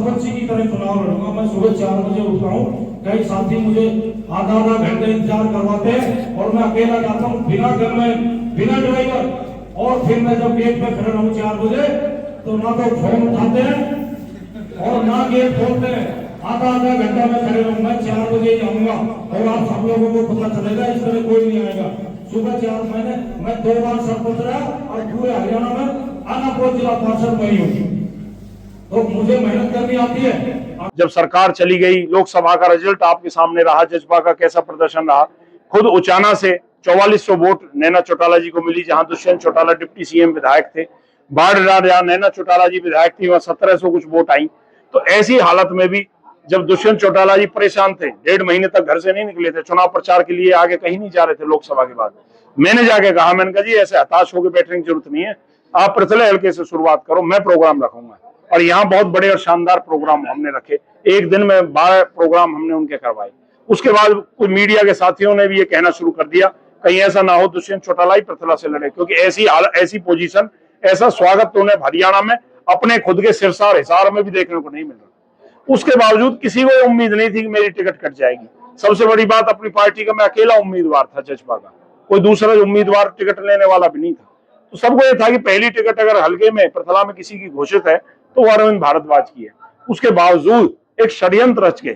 सरपंची की तरह चुनाव लड़ूंगा। मैं सुबह 4 बजे उठता हूँ, कई साथी मुझे आधा घंटे इंतजार करवाते हैं और मैं अकेला जाता हूँ बिना घर में, बिना ड्राइवर। और फिर मैं जब गेट पे खड़ा रहूँ 4 बजे तो ना तो फोन उठाते हैं और ना गेट खोलते हैं। आधा घंटा में खड़े रहूंगा, 4 बजे ही आऊंगा और आप सब लोगों को पता चलेगा, इस तरह कोई नहीं आएगा। सुबह 4 महीने मैं 2 बार सरपंच रहा और पूरे हरियाणा में आनापुर जिला पार्षद वही हूँ, तो मुझे मेहनत करनी आती है। जब सरकार चली गई, लोकसभा का रिजल्ट आपके सामने रहा, जजपा का कैसा प्रदर्शन रहा। खुद उचाना से 4400 वोट नैना चौटाला जी को मिली, जहां दुष्यंत चौटाला डिप्टी सीएम विधायक थे। बाढ़ जहां नैना चौटाला जी विधायक थी, वहां 1700 कुछ वोट आई। तो ऐसी हालत में भी जब दुष्यंत चौटाला जी परेशान थे, 1.5 महीने तक घर से नहीं निकले थे, चुनाव प्रचार के लिए आगे कहीं नहीं जा रहे थे लोकसभा के बाद, मैंने जाके कहा, मैंने कहा जी ऐसे हताश होकर बैठने की जरूरत नहीं है, आप पृथले हल्के से शुरुआत करो, मैं प्रोग्राम रखूंगा। और यहाँ बहुत बड़े और शानदार प्रोग्राम हमने रखे, एक दिन में 12 प्रोग्राम हमने उनके करवाए। उसके बाद कुछ मीडिया के साथियों ने भी ये कहना शुरू कर दिया कहीं ऐसा ना हो दुष्यंत चौटाला ही पृथला से लड़े, क्योंकि ऐसी पोजीशन, ऐसा स्वागत तो उन्हें हरियाणा में अपने खुद के सिरसा हिसार में भी देखने को नहीं मिल रहा। उसके बावजूद किसी को उम्मीद नहीं थी कि मेरी टिकट कट जाएगी। सबसे बड़ी बात, अपनी पार्टी का मैं अकेला उम्मीदवार था जजपा का, कोई दूसरा उम्मीदवार टिकट लेने वाला भी नहीं था। तो सबको यह था कि पहली टिकट अगर हल्के में पृथला में किसी की घोषित है तो वो अरविंद भारद्वाज की है। उसके बावजूद एक षड्यंत्र रच के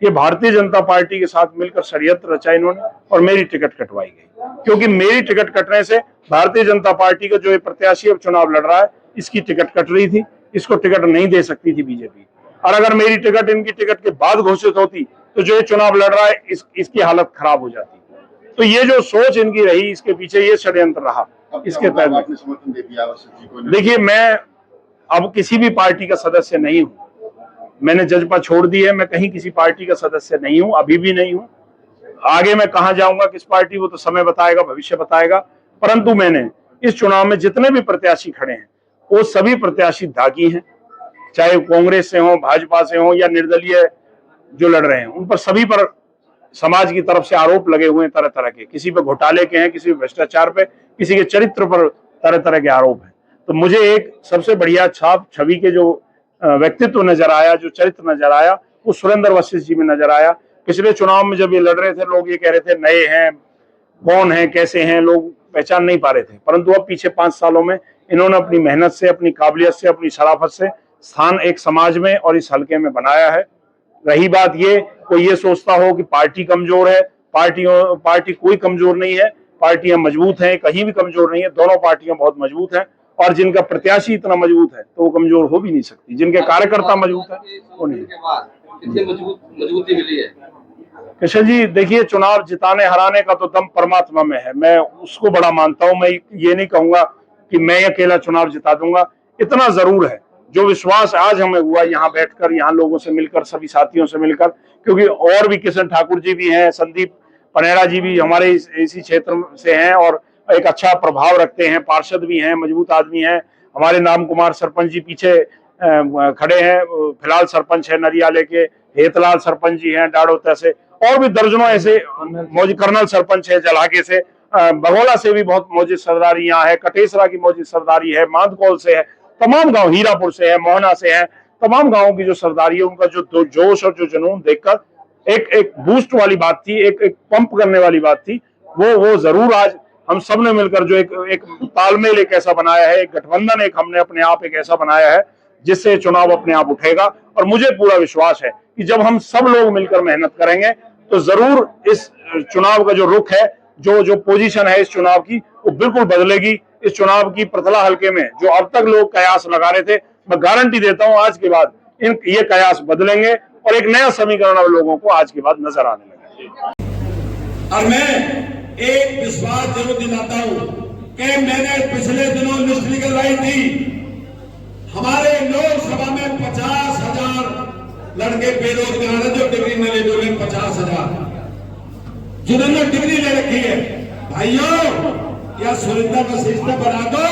ये भारतीय जनता पार्टी के साथ मिलकर षड्यंत्र रचा इन्होंने और मेरी टिकट कटवाई गई, क्योंकि मेरी टिकट कटने से भारतीय जनता पार्टी का जो प्रत्याशी अब चुनाव लड़ रहा है, इसकी टिकट कट रही थी, इसको टिकट नहीं दे सकती थी बीजेपी। और अगर मेरी टिकट इनकी टिकट के बाद घोषित होती तो जो ये चुनाव लड़ रहा है इसकी हालत खराब हो जाती। तो ये जो सोच इनकी रही, इसके पीछे ये षड्यंत्र रहा। इसके तहत देखिए, मैं अब किसी भी पार्टी का सदस्य नहीं हूं, मैंने जजपा छोड़ दी है, मैं कहीं किसी पार्टी का सदस्य नहीं हूं, अभी भी नहीं हूं। आगे मैं कहां जाऊंगा, किस पार्टी, वो तो समय बताएगा, भविष्य बताएगा। परंतु मैंने इस चुनाव में जितने भी प्रत्याशी खड़े हैं वो सभी प्रत्याशी दागी हैं, चाहे कांग्रेस से हो, भाजपा से हो या निर्दलीय जो लड़ रहे हैं, उन पर सभी पर समाज की तरफ से आरोप लगे हुए हैं तरह तरह के। किसी पे घोटाले के हैं, किसी पे भ्रष्टाचार पे, किसी के चरित्र पर तरह तरह के आरोप हैं। तो मुझे एक सबसे बढ़िया छवि के जो व्यक्तित्व नजर आया, जो चरित्र नजर आया, वो सुरेंद्र वशिष्ठ जी में नजर आया। पिछले चुनाव में जब ये लड़ रहे थे, लोग ये कह रहे थे नए हैं, कौन है, कैसे हैं, लोग पहचान नहीं पा रहे थे। परंतु अब पीछे 5 सालों में इन्होंने अपनी मेहनत से, अपनी काबिलियत से, अपनी शराफत से स्थान एक समाज में और इस हल्के में बनाया है। रही बात ये, कोई ये सोचता हो कि पार्टी कमजोर है, पार्टी कोई कमजोर नहीं है, पार्टियां मजबूत हैं, कहीं भी कमजोर नहीं है, दोनों पार्टियां बहुत मजबूत हैं। और जिनका प्रत्याशी इतना मजबूत है तो वो कमजोर हो भी नहीं सकती, जिनके कार्यकर्ता मजबूत है वो नहीं। मजबूती मिली है कृष्ण जी, देखिए, चुनाव जिताने हराने का तो दम परमात्मा में है, मैं उसको बड़ा मानता हूं। मैं ये नहीं कहूंगा कि मैं अकेला चुनाव जिता दूंगा। इतना जरूर है, जो विश्वास आज हमें हुआ यहाँ बैठकर, यहाँ लोगों से मिलकर, सभी साथियों से मिलकर, क्योंकि और भी किशन ठाकुर जी भी हैं, संदीप पनेरा जी भी हमारे इसी क्षेत्र से हैं और एक अच्छा प्रभाव रखते हैं, पार्षद भी हैं, मजबूत आदमी हैं। हमारे नाम कुमार सरपंच जी पीछे खड़े हैं, फिलहाल सरपंच है नरियाले के, हेतलाल सरपंच जी हैं डाड़ोता से, और भी दर्जनों ऐसे मौजूद, कर्नल सरपंच है जलाके से, बघोला से भी बहुत मौजूद सरदारी यहाँ है, कटेसरा की मौजूद सरदारी है, मांदकौल से है, तमाम गांव, हीरापुर से है, मोहना से है, तमाम गांवों की जो सरदारी है, उनका जो जोश और जो जुनून देखकर एक बूस्ट वाली बात थी, एक पंप करने वाली बात थी। वो जरूर आज हम सब ने मिलकर जो एक तालमेल एक ऐसा बनाया है, एक गठबंधन एक हमने अपने आप एक ऐसा बनाया है जिससे चुनाव अपने आप उठेगा। और मुझे पूरा विश्वास है कि जब हम सब लोग मिलकर मेहनत करेंगे तो जरूर इस चुनाव का जो रुख है, जो पोजीशन है इस चुनाव की, वो बिल्कुल बदलेगी। इस चुनाव की पृथला हल्के में जो अब तक लोग कयास लगा रहे थे, मैं गारंटी देता हूं आज के बाद ये कयास बदलेंगे और एक नया समीकरण अब लोगों को आज के बाद नजर आने लगेगा। और मैं एक विश्वास जरूर दिलाता हूं कि मैंने पिछले दिनों लिस्ट निकल रही थी, हमारे लोकसभा में 50,000 लड़के बेरोजगार है जो डिग्री न ले, 50,000 जिन्होंने डिग्री ले रखी है। भाइयों, या सुरेंद्र वशिष्ठ बना दो।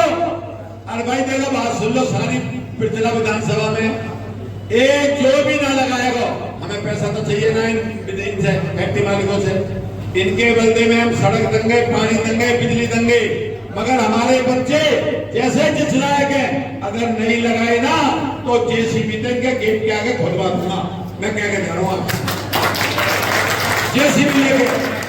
अरे भाई देखो, बात सुन लो, सारी जिला विधानसभा में एक जो भी ना लगाएगा, हमें पैसा तो चाहिए ना इनसे, फैक्ट्री मालिकों से। इनके बदले में हम सड़क देंगे, पानी देंगे, बिजली देंगे, मगर हमारे बच्चे जैसे जिस लायक है, अगर नहीं लगाए ना तो जेसीबी तक के गेट के आगे खुलवा दूंगा। मैं कह के जा रहा हूँ जेसीबी लेके।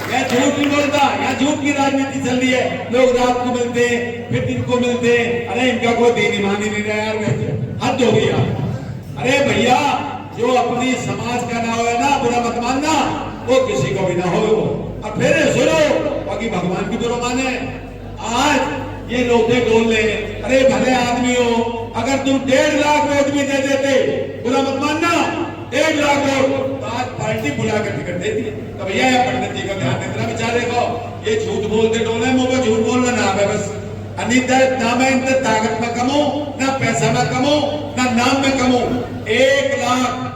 मैं झूठ नहीं बोलता, यहाँ झूठ की राजनीति चल रही है। लोग रात को मिलते हैं, फिर दिन को मिलते हैं। अरे इनका कोई दीन ईमान ही नहीं रहा यार, हद हो गई यार। अरे भैया, जो अपनी समाज का ना हो ना, बुरा मत मानना, वो किसी को भी ना हो। और फिर सुनो, बाकी भगवान की बुरा माने। आज ये रोते डोल ले, अरे भले आदमी हो, अगर तुम 1.5 लाख वोट भी दे देते, बुरा मत मानना, 1.5 लाख वोट, तो आज पार्टी बुला कर टिकट देती है। तो भैया पंडित जी का ध्यान देना बेचारे को। ये झूठ बोलते डोले, मुंह पे झूठ बोलना ना है बस। ना मैं इनसे ताकत में कमो, ना पैसा में कमो, ना नाम में कमो। 1 लाख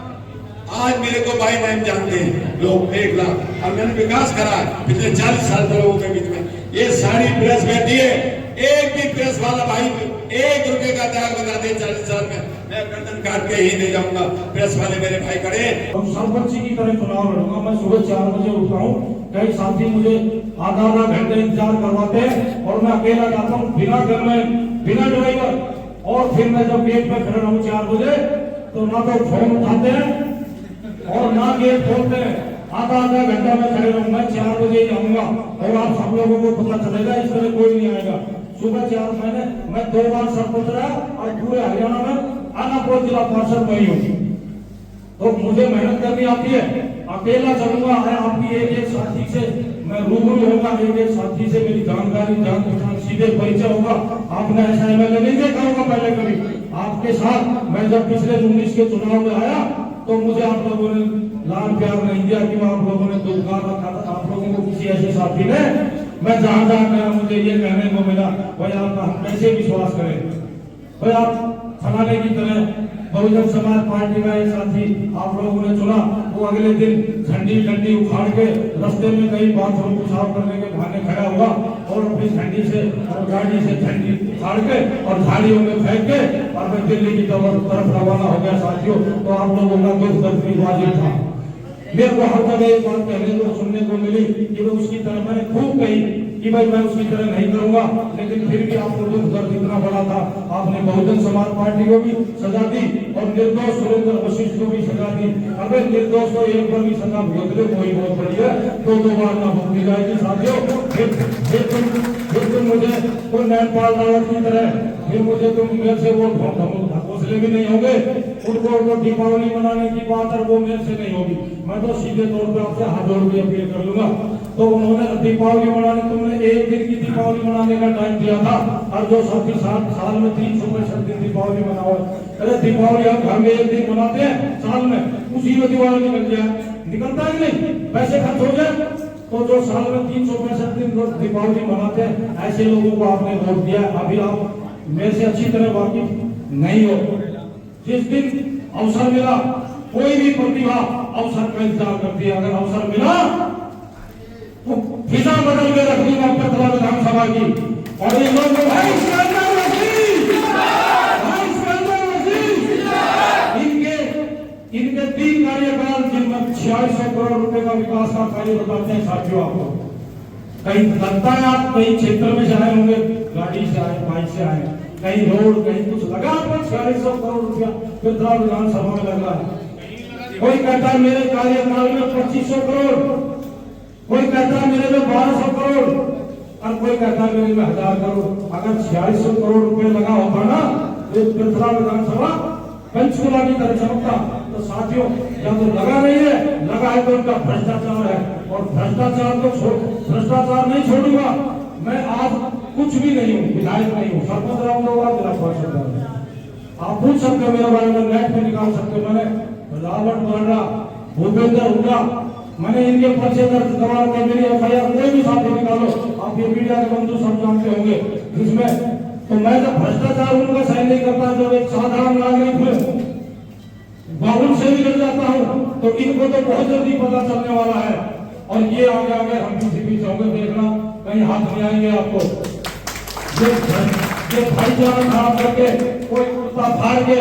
आज मेरे को भाई नाम जानते हैं लोग, 1 लाख। और मैंने विकास करा है पिछले 40 साल से लोगों के बीच में। ये सारी प्रेस बैठी है, एक भी प्रेस वाला भाई 1 रुपए का त्याग बता दे 40 साल में, मैं गर्दन काट के ही दे जाऊंगा। प्रेस वाले मेरे भाई खड़े। सरपंच की तरह चुनाव लड़ूंगा। मैं सुबह 4 बजे उठता हूँ, कई साथी मुझे आधा घंटे इंतजार करवाते हैं और मैं अकेला जाता हूँ बिना घर में, बिना ड्राइवर। और फिर मैं जब गेट पे खड़ा रहूँ 4 बजे, तो ना तो फोन उठाते हैं और ना गेट खोलते हैं। आधा घंटा में खड़े रहूंगा, 4 बजे ही आऊंगा और आप सब लोगों को पता चलेगा, इस तरह कोई नहीं आएगा। सुबह 4 महीने मैं 2 बार सरपंच रहा और पूरे हरियाणा में आनापुर जिला पार्षद वही हूँ। तो मुझे मेहनत करनी आती है, अकेला चलूंगा। आपकी एक साथी से मैं रूबरू होगा, एक साथी से मेरी जानकारी जान पहचान सीधे परिचय होगा। आपने ऐसा एमएलए नहीं देखा होगा पहले कभी। आपके साथ मैं जब पिछले 19 के चुनाव में आया, तो मुझे आप लोगों ने लाल प्यार नहीं दिया कि आप लोगों ने दुखा रखा था। आप लोगों को किसी ऐसे साथी ने, मैं जहां गया मुझे ये कहने को मिला, भाई आपका हम कैसे विश्वास करें, भाई आप फलाने की तरह बहुजन समाज पार्टी का एक साथी आप लोगों ने चुना, वो अगले दिन झंडी डंडी उखाड़ के रास्ते में कई बाथरूम पेशाब करने के बहाने खड़ा हुआ और अपनी झंडी से और गाड़ी से झंडी उखाड़ के और झाड़ियों में फेंक के और मैं दिल्ली की तरफ रवाना हो गया। साथियों, तो आप लोगों का दुख दर्द भी वाजिब था। मेरे को हर जगह एक बात कहने को सुनने को मिली कि वो उसकी तरह, मैंने खूब कही कि भाई मैं उसकी तरह नहीं करूंगा, लेकिन फिर भी आपको दुख दर्द इतना बड़ा था। आपने बहुजन समाज पार्टी को भी सजा दी और निर्दोष सुरेंद्र वशिष्ठ को भी सजा दी। अगर निर्दोष को एक बार भी सजा भुगतने कोई बहुत बड़ी है, 2 बार ना भुगती जाएगी। साथियों, फिर तुम मुझे कोई नैनपाल रावत की तरह फिर मुझे तुम मेरे से वो हौसले भी नहीं होंगे। उनको तो दीपावली मनाने की बात है, वो मेरे से नहीं होगी। मैं तो सीधे तौर पर आपसे हाथ जोड़ के अपील कर लूंगा। तो उन्होंने दीपावली मनाने, तुमने 1 दिन की दीपावली मनाने का टाइम दिया था, और जो साथी साल में 365 दिन दीपावली मनाओ। अरे दीपावली हम घर में 1 दिन मनाते हैं साल में, उसी में दिवाली निकल जाए, निकलता ही नहीं, पैसे खर्च हो जाए। तो जो साल में 365 दिन दीपावली मनाते हैं, ऐसे लोगों को आपने वोट दिया। अभी आप मेरे से अच्छी तरह वाकिफ नहीं हो। जिस दिन अवसर मिला, कोई भी प्रतिभा अवसर का इंतजार करती है। अगर अवसर मिला तो फिजा बदल के रख दूंगा पटना विधानसभा की। और इन लोगों इनके 3 कार्यकाल जिनमें 4600 करोड़ रुपए का विकास का कार्य बताते हैं। साथियों, आपको कहीं लगता है आप कहीं क्षेत्र में से आए होंगे, गाड़ी से आए, बाइक से आए, कहीं रोड कहीं कुछ लगा, आपको 4600 करोड़ रुपया पटना विधानसभा में लग रहा है। कोई कहता है मेरे कार्यकाल में 2500 करोड़, कोई कहता है मेरे में 1200 करोड़, और कोई कहता है मेरे में 1000 करोड़। अगर 4600 करोड़ रुपए लगा होता ना, तो पटना विधानसभा पंचकूला की तरह चमकता। तो साथियों, जब तो लगा नहीं है, लगा है तो उनका भ्रष्टाचार है। और भ्रष्टाचार तो भ्रष्टाचार नहीं छोड़ूंगा। मैं आज कुछ भी नहीं हूँ, विधायक नहीं हूँ, सरपंच रहा हूँ, जिला पार्षद रहा। आप पूछ सकते हो मेरे बारे में, नेट में निकाल सकते हो। मैंने रावट मांडा, भूपेंद्र हुड्डा, मैंने इनके पर्चे दर्ज करवा के मेरी FIR कोई भी साथी निकालो, आप ये मीडिया के बंधु सब जानते होंगे। जिसमें तो मैं जब भ्रष्टाचार उनका सही नहीं करता, जब एक साधारण नागरिक में बाहुल से भी लड़ जाता हूँ, तो इनको तो बहुत जल्दी पता चलने वाला है। और ये आगे आगे हम पीछे होंगे, देखना कहीं हाथ नहीं आएंगे आपको। ये भाईचारा खराब करके कोई कुर्ता फाड़ के,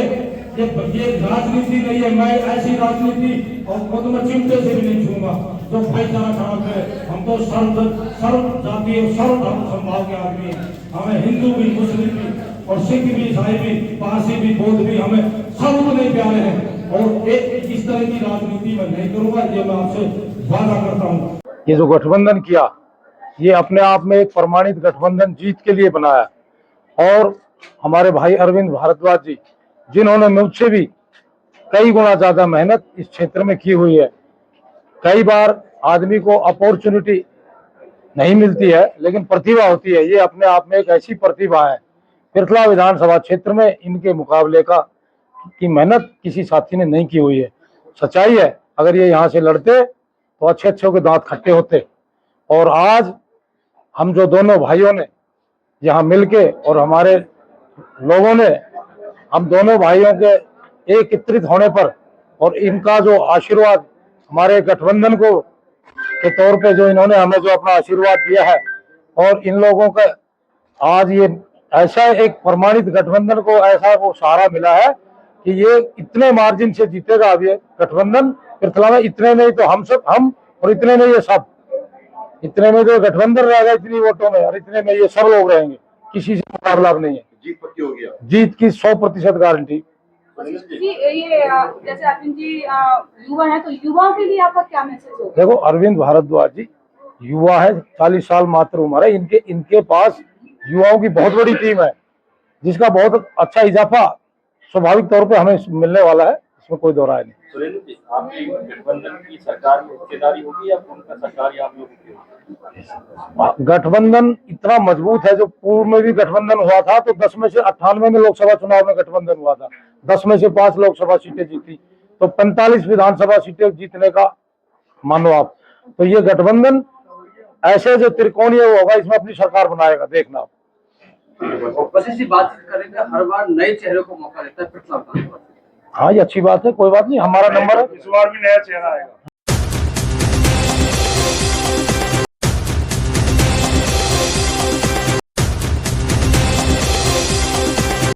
ये राजनीति नहीं है। मैं ऐसी राजनीति और खुद में चिमटे से भी नहीं छूंगा जो भाईचारा खराब है। हम तो सर्व जाति और सर्व धर्म संभाव के आदमी हैं। हमें हिंदू भी, मुस्लिम भी और सिख भी, ईसाई भी, पारसी भी, बौद्ध भी, हमें सब उतने प्यारे हैं और एक इस तरह की राजनीति मैं नहीं करूंगा, ये मैं आपसे वादा करता हूँ। ये जो गठबंधन किया, ये अपने आप में एक प्रमाणित गठबंधन जीत के लिए बनाया। और हमारे भाई अरविंद भारद्वाज जी, जिन्होंने मुझसे भी कई गुना ज्यादा मेहनत इस क्षेत्र में की हुई है। कई बार आदमी को अपॉर्चुनिटी नहीं मिलती है, लेकिन प्रतिभा होती है। ये अपने आप में एक ऐसी प्रतिभा है। पिरथला विधानसभा क्षेत्र में इनके मुकाबले की मेहनत किसी साथी ने नहीं की हुई है। सच्चाई है, अगर ये यहाँ से लड़ते तो अच्छे अच्छे के दांत खट्टे होते। और आज हम जो दोनों भाइयों ने यहाँ मिलके और हमारे लोगों ने, हम दोनों भाइयों के एकत्रित होने पर और इनका जो आशीर्वाद हमारे गठबंधन को के तौर पे जो इन्होंने हमें जो अपना आशीर्वाद दिया है, और इन लोगों का आज ये ऐसा एक प्रमाणित गठबंधन को ऐसा वो सहारा मिला है कि ये इतने मार्जिन से जीतेगा। अब ये गठबंधन पिरथला में इतने में ही तो हम और इतने में ये सब, इतने में तो गठबंधन रहेगा इतनी वोटों में, और इतने में ये सब लोग रहेंगे। किसी से मुकाबला अब नहीं है। जीत पक्की हो गया। जीत की 100% गारंटी। जी, ये जैसे अरविंद जी युवा है, तो युवाओं के लिए आपका क्या मैसेज होगा? देखो, अरविंद भारद्वाज जी युवा है, 40 साल मात्र उम्र है इनके पास युवाओं की बहुत बड़ी टीम है, जिसका बहुत अच्छा इजाफा स्वाभाविक तौर पे हमें मिलने वाला है। इसमें कोई दो राय नहीं। सुरेंद्र जी, आपकी गठबंधन की सरकार में हिस्सेदारी होगी या उनका सरकार या आप लोगों की होगी? गठबंधन इतना मजबूत है, जो पूर्व में भी गठबंधन हुआ था तो 10 में से 98 में लोकसभा चुनाव में गठबंधन हुआ था, 10 में से 5 लोकसभा सीटें जीती, तो 45 विधानसभा सीटें जीतने का मानो आप। तो ये गठबंधन ऐसे जो त्रिकोणीय होगा, इसमें अपनी सरकार बनाएगा, देखना आप। बस इसी बातचीत करेंगे, हर बार नए चेहरे को मौका देता है पिरथला विधानसभा। हाँ, ये अच्छी बात है, कोई बात नहीं, हमारा नंबर है। इस बार भी नया चेहरा आएगा।